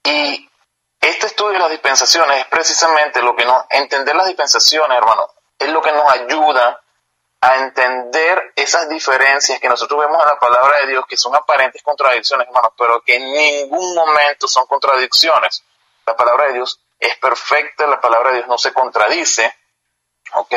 Y este estudio de las dispensaciones es precisamente lo que entender las dispensaciones, hermano, es lo que nos ayuda a entender esas diferencias que nosotros vemos en la palabra de Dios, que son aparentes contradicciones, hermanos, pero que en ningún momento son contradicciones. La palabra de Dios es perfecta, la palabra de Dios no se contradice, ¿ok?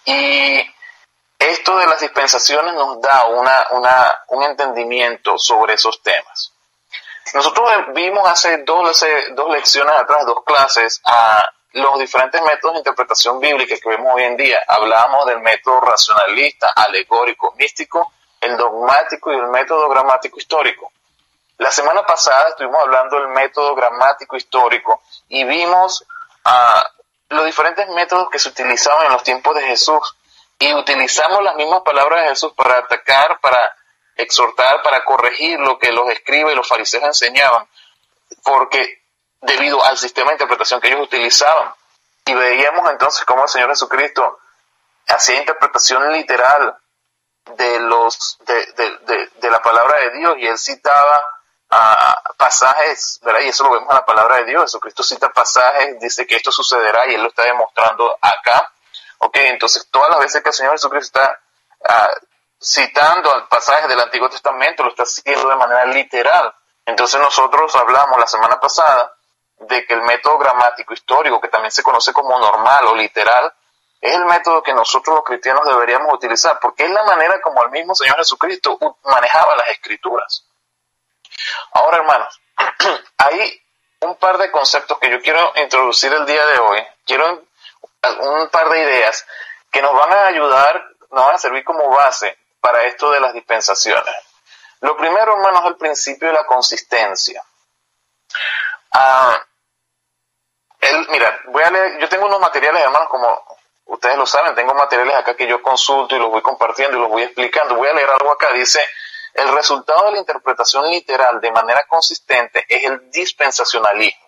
Y esto de las dispensaciones nos da un entendimiento sobre esos temas. Nosotros vimos hace dos lecciones atrás, 2 clases, a los diferentes métodos de interpretación bíblica que vemos hoy en día. Hablábamos del método racionalista, alegórico, místico, el dogmático y el método gramático histórico. La semana pasada estuvimos hablando del método gramático histórico y vimos los diferentes métodos que se utilizaban en los tiempos de Jesús, y utilizamos las mismas palabras de Jesús para atacar, para exhortar, para corregir lo que los escribas y los fariseos enseñaban, porque debido al sistema de interpretación que ellos utilizaban. Y veíamos entonces cómo el Señor Jesucristo hacía interpretación literal de la palabra de Dios, y él citaba pasajes, ¿verdad? Y eso lo vemos en la palabra de Dios. Jesucristo cita pasajes, dice que esto sucederá, y él lo está demostrando acá. Ok, entonces todas las veces que el Señor Jesucristo está citando pasajes del Antiguo Testamento, lo está haciendo de manera literal. Entonces nosotros hablamos la semana pasada de que el método gramático histórico, que también se conoce como normal o literal, es el método que nosotros los cristianos deberíamos utilizar, porque es la manera como el mismo Señor Jesucristo manejaba las Escrituras. Ahora, hermanos, hay un par de conceptos que yo quiero introducir el día de hoy. Quiero un par de ideas que nos van a ayudar, nos van a servir como base para esto de las dispensaciones. Lo primero, hermanos, es el principio de la consistencia. Mira, voy a leer, yo tengo unos materiales, hermanos, como ustedes lo saben, tengo materiales acá que yo consulto y los voy compartiendo y los voy explicando. Voy a leer algo acá, dice: el resultado de la interpretación literal de manera consistente es el dispensacionalismo.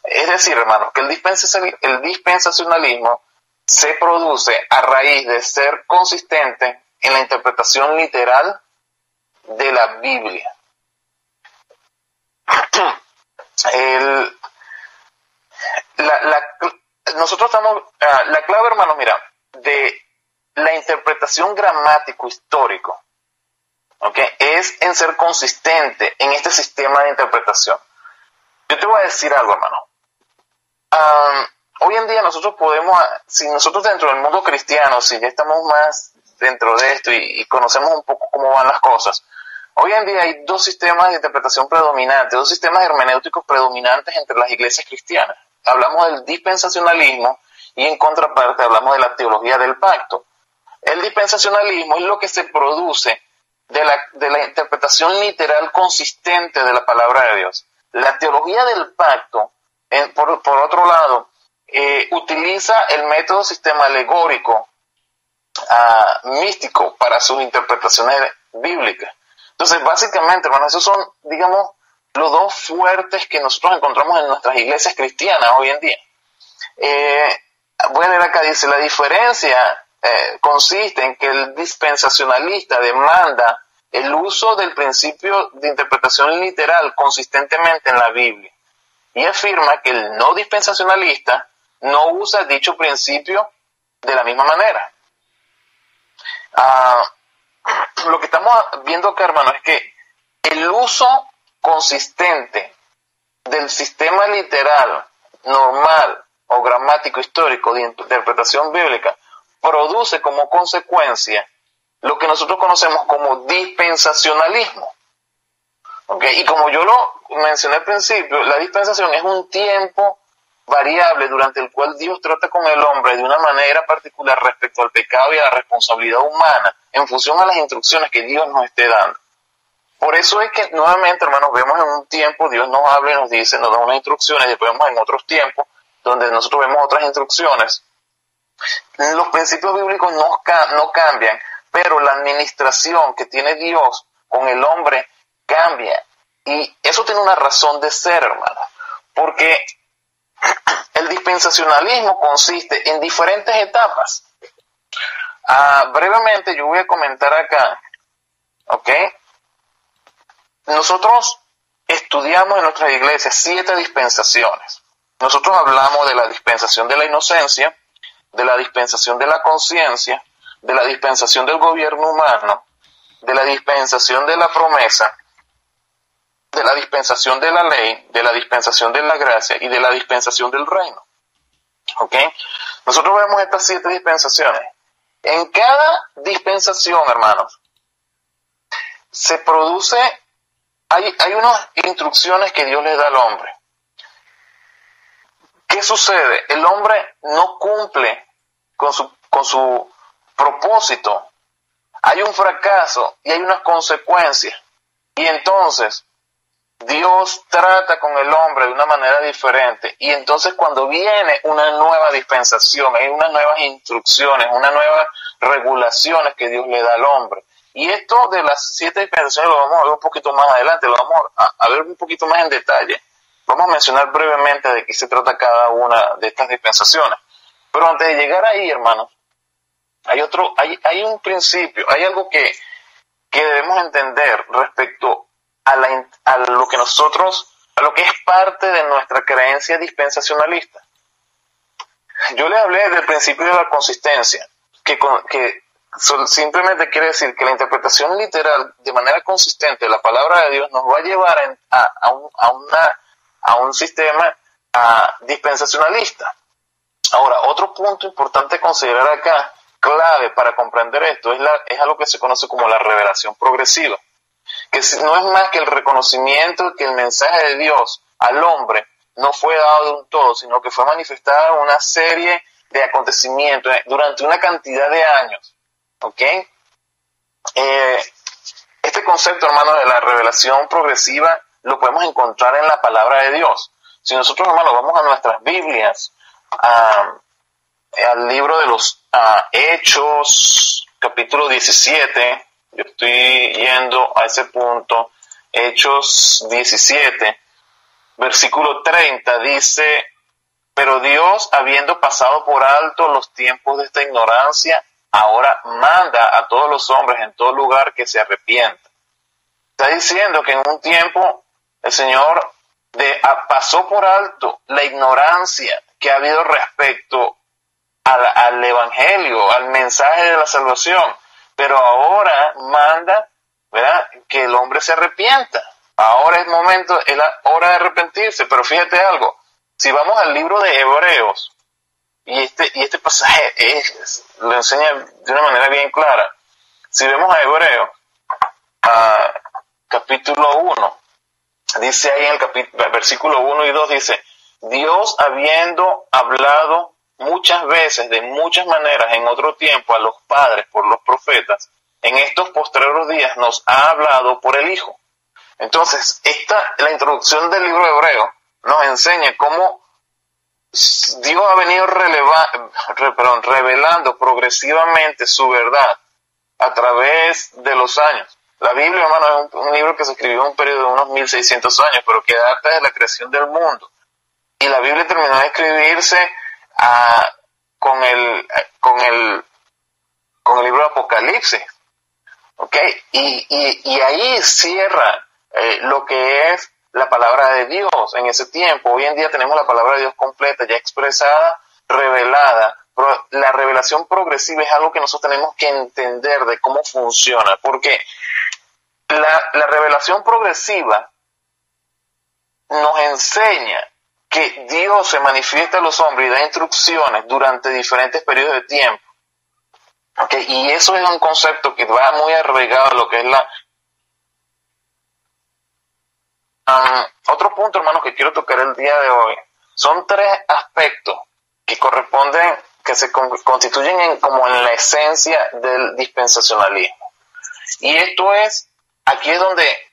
Es decir, hermanos, que el dispensacionalismo se produce a raíz de ser consistente en la interpretación literal de la Biblia. Nosotros estamos, la clave, hermanos, mira, de la interpretación gramático-histórico, ¿okay?, es en ser consistente en este sistema de interpretación. Yo te voy a decir algo, hermano. Hoy en día nosotros podemos, si nosotros dentro del mundo cristiano, si ya estamos más dentro de esto y conocemos un poco cómo van las cosas, hoy en día hay 2 sistemas de interpretación predominantes, 2 sistemas hermenéuticos predominantes entre las iglesias cristianas. Hablamos del dispensacionalismo y en contraparte hablamos de la teología del pacto. El dispensacionalismo es lo que se produce de la interpretación literal consistente de la palabra de Dios. La teología del pacto, por otro lado, utiliza el método sistema alegórico místico para sus interpretaciones bíblicas. Entonces, básicamente, hermanos, esos son, digamos, los 2 fuertes que nosotros encontramos en nuestras iglesias cristianas hoy en día. Voy a leer acá, dice: la diferencia consiste en que el dispensacionalista demanda el uso del principio de interpretación literal consistentemente en la Biblia, y afirma que el no dispensacionalista no usa dicho principio de la misma manera. Lo que estamos viendo acá, hermano, es que el uso consistente del sistema literal, normal o gramático histórico de interpretación bíblica produce como consecuencia lo que nosotros conocemos como dispensacionalismo. ¿Okay? Y como yo lo mencioné al principio, la dispensación es un tiempo variable durante el cual Dios trata con el hombre de una manera particular respecto al pecado y a la responsabilidad humana en función a las instrucciones que Dios nos esté dando. Por eso es que nuevamente, hermanos, vemos en un tiempo Dios nos habla y nos dice, nos da unas instrucciones, y después vemos en otros tiempos donde nosotros vemos otras instrucciones. Los principios bíblicos no cambian, pero la administración que tiene Dios con el hombre cambia. Y eso tiene una razón de ser, hermano, porque el dispensacionalismo consiste en diferentes etapas. Brevemente yo voy a comentar acá, ¿ok? Nosotros estudiamos en nuestras iglesias 7 dispensaciones. Nosotros hablamos de la dispensación de la inocencia, de la dispensación de la conciencia, de la dispensación del gobierno humano, de la dispensación de la promesa, de la dispensación de la ley, de la dispensación de la gracia y de la dispensación del reino. ¿Ok? Nosotros vemos estas 7 dispensaciones. En cada dispensación, hermanos, se produce, hay unas instrucciones que Dios le da al hombre. ¿Qué sucede? El hombre no cumple con su propósito. Hay un fracaso y hay unas consecuencias. Y entonces Dios trata con el hombre de una manera diferente. Y entonces cuando viene una nueva dispensación, hay unas nuevas instrucciones, unas nuevas regulaciones que Dios le da al hombre. Y esto de las 7 dispensaciones lo vamos a ver un poquito más adelante, lo vamos a ver un poquito más en detalle. Vamos a mencionar brevemente de qué se trata cada una de estas dispensaciones. Pero antes de llegar ahí, hermanos, hay un principio, hay algo que debemos entender respecto a lo que es parte de nuestra creencia dispensacionalista. Yo les hablé del principio de la consistencia, que simplemente quiere decir que la interpretación literal de manera consistente de la palabra de Dios nos va a llevar a un sistema dispensacionalista. Ahora, otro punto importante a considerar acá, clave para comprender esto, es algo que se conoce como la revelación progresiva, que no es más que el reconocimiento de que el mensaje de Dios al hombre no fue dado de un todo, sino que fue manifestado en una serie de acontecimientos durante una cantidad de años. ¿Ok? Este concepto, hermano, de la revelación progresiva lo podemos encontrar en la palabra de Dios. Si nosotros, hermanos, vamos a nuestras Biblias, al libro de los Hechos, capítulo 17, yo estoy yendo a ese punto, Hechos 17, versículo 30, dice: pero Dios, habiendo pasado por alto los tiempos de esta ignorancia, ahora manda a todos los hombres en todo lugar que se arrepientan. Está diciendo que en un tiempo el Señor pasó por alto la ignorancia que ha habido respecto al Evangelio, al mensaje de la salvación, pero ahora manda, ¿verdad?, que el hombre se arrepienta. Ahora es la hora de arrepentirse. Pero fíjate algo, si vamos al libro de Hebreos, y este pasaje lo enseña de una manera bien clara. Si vemos a Hebreos, capítulo 1, dice ahí en el versículo 1 y 2, dice: Dios, habiendo hablado muchas veces, de muchas maneras, en otro tiempo a los padres por los profetas, en estos postreros días nos ha hablado por el Hijo. Entonces, la introducción del libro de Hebreos nos enseña cómo Dios ha venido revelando progresivamente su verdad a través de los años. La Biblia, hermano, es un libro que se escribió en un periodo de unos 1600 años, pero que data de la creación del mundo. Y la Biblia terminó de escribirse con el libro de Apocalipsis. ¿Ok? Y ahí cierra lo que es la palabra de Dios en ese tiempo. Hoy en día tenemos la palabra de Dios completa, ya expresada, revelada. Pero la revelación progresiva es algo que nosotros tenemos que entender de cómo funciona, porque la revelación progresiva nos enseña que Dios se manifiesta a los hombres y da instrucciones durante diferentes periodos de tiempo. ¿Okay? Y eso es un concepto que va muy arraigado a lo que es otro punto, hermanos, que quiero tocar el día de hoy. Son 3 aspectos que corresponden, que se constituyen como en la esencia del dispensacionalismo. Y aquí es donde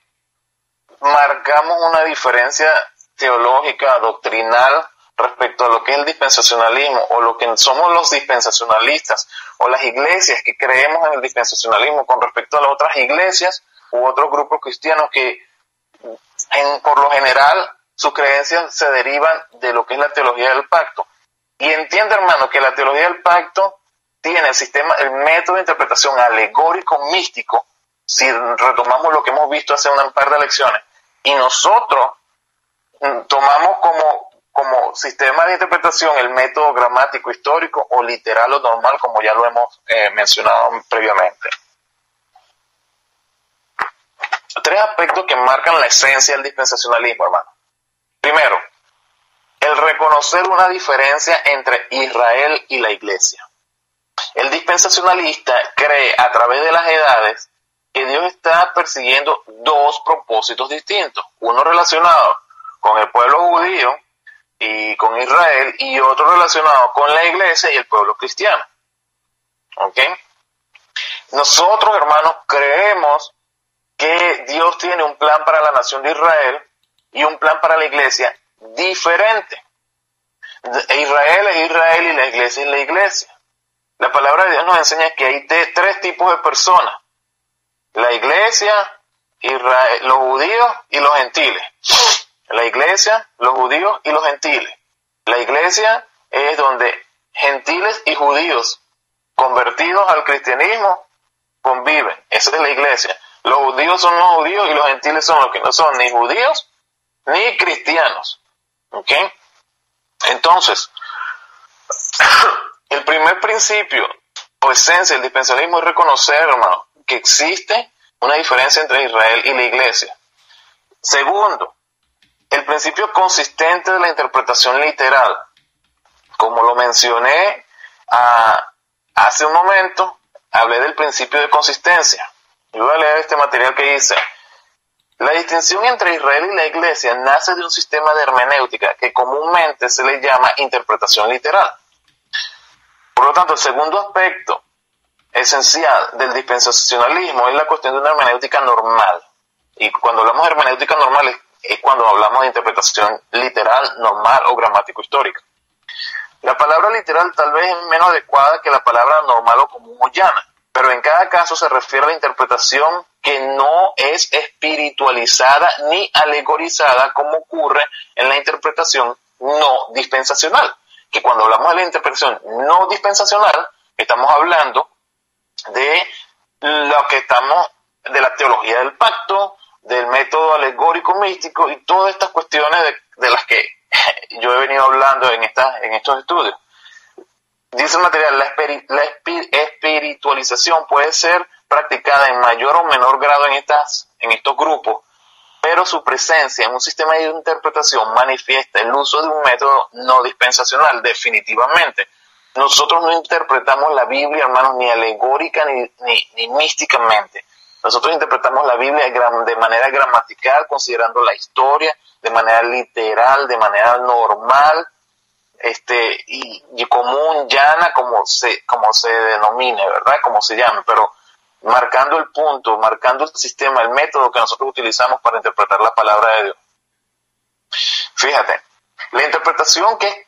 marcamos una diferencia teológica, doctrinal, respecto a lo que es el dispensacionalismo, o lo que somos los dispensacionalistas, o las iglesias que creemos en el dispensacionalismo con respecto a las otras iglesias u otros grupos cristianos que por lo general sus creencias se derivan de lo que es la teología del pacto. Y entiende, hermano, que la teología del pacto tiene el método de interpretación alegórico místico, si retomamos lo que hemos visto hace un par de lecciones, Y nosotros tomamos como sistema de interpretación el método gramático histórico o literal o normal, como ya lo hemos mencionado previamente. Tres aspectos que marcan la esencia del dispensacionalismo, hermano. Primero, el reconocer una diferencia entre Israel y la iglesia. El dispensacionalista cree a través de las edades que Dios está persiguiendo dos propósitos distintos, uno relacionado con el pueblo judío y con Israel, y otro relacionado con la iglesia y el pueblo cristiano. ¿Ok? Nosotros, hermanos, creemos que Dios tiene un plan para la nación de Israel y un plan para la iglesia diferente. Israel es Israel y la iglesia es la iglesia. La palabra de Dios nos enseña que hay tres tipos de personas: la iglesia, Israel, los judíos y los gentiles. La iglesia, los judíos y los gentiles. La iglesia es donde gentiles y judíos convertidos al cristianismo conviven. Esa es la iglesia. Los judíos son los judíos y los gentiles son los que no son ni judíos ni cristianos. ¿Ok? Entonces, el primer principio o esencia del dispensacionalismo es reconocer, hermano, que existe una diferencia entre Israel y la iglesia. Segundo, el principio consistente de la interpretación literal. Como lo mencioné hace un momento, hablé del principio de consistencia. Yo voy a leer este material que dice: la distinción entre Israel y la iglesia nace de un sistema de hermenéutica que comúnmente se le llama interpretación literal. Por lo tanto, el segundo aspecto esencial del dispensacionalismo es la cuestión de una hermenéutica normal. Y cuando hablamos de hermenéutica normal es cuando hablamos de interpretación literal, normal o gramático-histórica. La palabra literal tal vez es menos adecuada que la palabra normal o común o llana, pero en cada caso se refiere a la interpretación que no es espiritualizada ni alegorizada como ocurre en la interpretación no dispensacional. Que cuando hablamos de la interpretación no dispensacional, estamos hablando de de la teología del pacto, del método alegórico místico y todas estas cuestiones de las que yo he venido hablando en estos estudios. Dice el material: la espiritualización puede ser practicada en mayor o menor grado en estos grupos, pero su presencia en un sistema de interpretación manifiesta el uso de un método no dispensacional, definitivamente. Nosotros no interpretamos la Biblia, hermanos, ni alegórica ni místicamente. Nosotros interpretamos la Biblia de manera gramatical, considerando la historia, de manera literal, de manera normal, y común, llana, como se denomine, ¿verdad? Como se llame, pero marcando el punto, marcando el sistema, el método que nosotros utilizamos para interpretar la palabra de Dios. Fíjate, la interpretación que es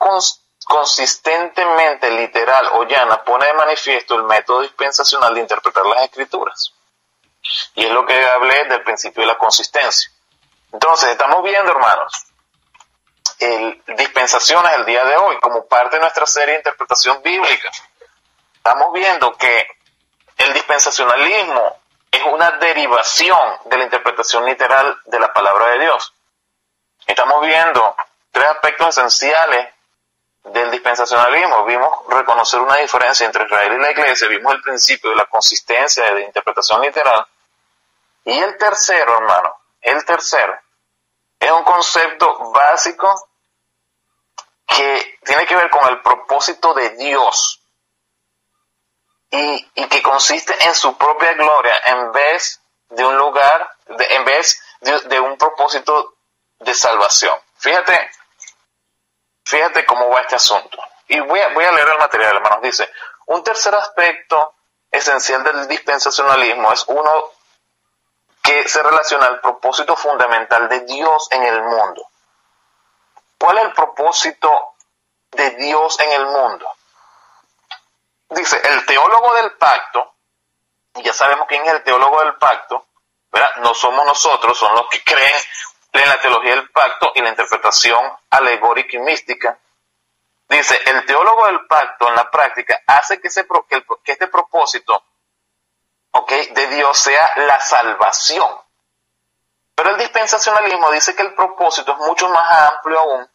consistentemente literal o llana pone de manifiesto el método dispensacional de interpretar las escrituras. Y es lo que hablé del principio de la consistencia. Entonces, estamos viendo, hermanos, dispensaciones el día de hoy como parte de nuestra serie de interpretación bíblica. Estamos viendo que el dispensacionalismo es una derivación de la interpretación literal de la palabra de Dios. Estamos viendo tres aspectos esenciales del dispensacionalismo. Vimos reconocer una diferencia entre Israel y la iglesia, vimos el principio de la consistencia de la interpretación literal. Y el tercero, hermano, es un concepto básico que tiene que ver con el propósito de Dios y que consiste en su propia gloria en vez de un propósito de salvación. Fíjate cómo va este asunto. Y voy a leer el material, hermanos. Dice: un tercer aspecto esencial del dispensacionalismo es uno que se relaciona al propósito fundamental de Dios en el mundo. ¿Cuál es el propósito de Dios en el mundo? Dice, el teólogo del pacto, y ya sabemos quién es el teólogo del pacto, ¿verdad? No somos nosotros, son los que creen en la teología del pacto y la interpretación alegórica y mística. Dice, el teólogo del pacto en la práctica hace que este propósito de Dios sea la salvación. Pero el dispensacionalismo dice que el propósito es mucho más amplio aún